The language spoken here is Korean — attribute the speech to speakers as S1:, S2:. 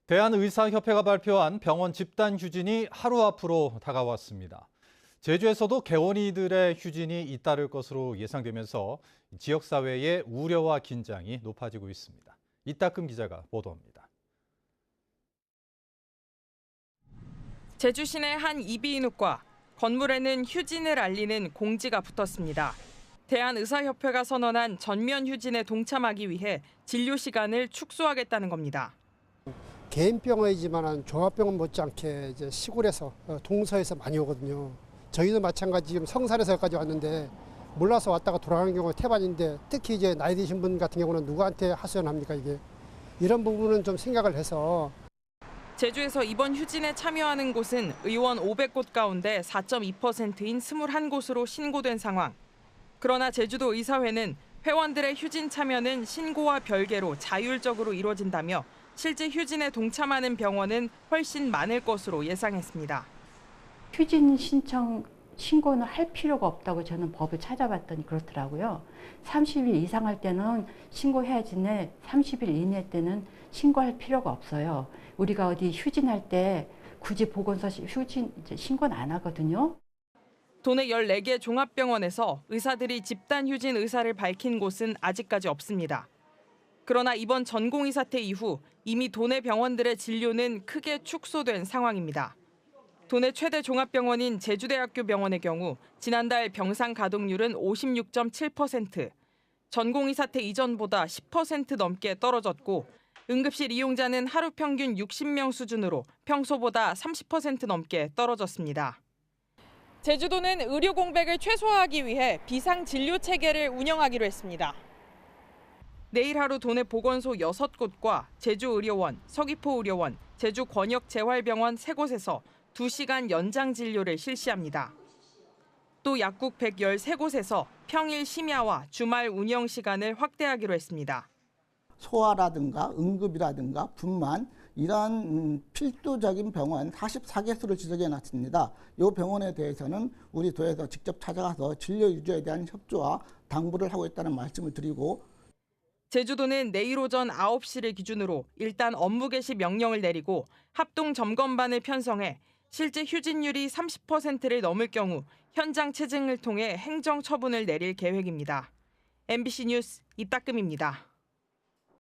S1: 대한의사협회가 발표한 병원 집단 휴진이 하루 앞으로 다가왔습니다. 제주에서도 개원이들의 휴진이 잇따를 것으로 예상되면서 지역사회의 우려와 긴장이 높아지고 있습니다. 이따금 기자가 보도합니다.
S2: 제주 시내 한 이비인후과, 건물에는 휴진을 알리는 공지가 붙었습니다. 대한의사협회가 선언한 전면 휴진에 동참하기 위해 진료 시간을 축소하겠다는 겁니다.
S3: 개인 병원이지만 종합병원 못지않게 이제 시골에서 동서에서 많이 오거든요. 저희도 마찬가지 지금 성산에서 여기까지 왔는데 몰라서 왔다가 돌아가는 경우가 태반인데 특히 이제 나이 드신 분 같은 경우는 누구한테 하소연합니까 이게. 이런 부분은 좀 생각을 해서.
S2: 제주에서 이번 휴진에 참여하는 곳은 의원 500곳 가운데 4.2%인 21곳으로 신고된 상황. 그러나 제주도 의사회는 회원들의 휴진 참여는 신고와 별개로 자율적으로 이루어진다며 실제 휴진에 동참하는 병원은 훨씬 많을 것으로 예상했습니다.
S4: 휴진 신청 신고는 할 필요가 없다고 저는 법을 찾아봤더니 그렇더라고요. 30일 이상 할 때는 신고해야지네 30일 이내 때는 신고할 필요가 없어요. 우리가 어디 휴진할 때 굳이 보건소 휴진 신고는 안 하거든요.
S2: 도내 14개 종합병원에서 의사들이 집단 휴진 의사를 밝힌 곳은 아직까지 없습니다. 그러나 이번 전공의 사태 이후 이미 도내 병원들의 진료는 크게 축소된 상황입니다. 도내 최대 종합병원인 제주대학교 병원의 경우 지난달 병상 가동률은 56.7%, 전공의 사태 이전보다 10% 넘게 떨어졌고 응급실 이용자는 하루 평균 60명 수준으로 평소보다 30% 넘게 떨어졌습니다. 제주도는 의료 공백을 최소화하기 위해 비상 진료 체계를 운영하기로 했습니다. 내일 하루 도내 보건소 6곳과 제주의료원, 서귀포의료원, 제주권역재활병원 3곳에서 2시간 연장 진료를 실시합니다. 또 약국 113곳에서 평일 심야와 주말 운영 시간을 확대하기로 했습니다.
S5: 소아라든가 응급이라든가 분만 이러한 필수적인 병원 44개소를 지정해 놨습니다. 이 병원에 대해서는 우리 도에서 직접 찾아가서 진료 유지에 대한 협조와 당부를 하고 있다는 말씀을 드리고,
S2: 제주도는 내일 오전 9시를 기준으로 일단 업무 개시 명령을 내리고 합동 점검반을 편성해 실제 휴진율이 30%를 넘을 경우 현장 체증을 통해 행정 처분을 내릴 계획입니다. MBC 뉴스 이따금입니다.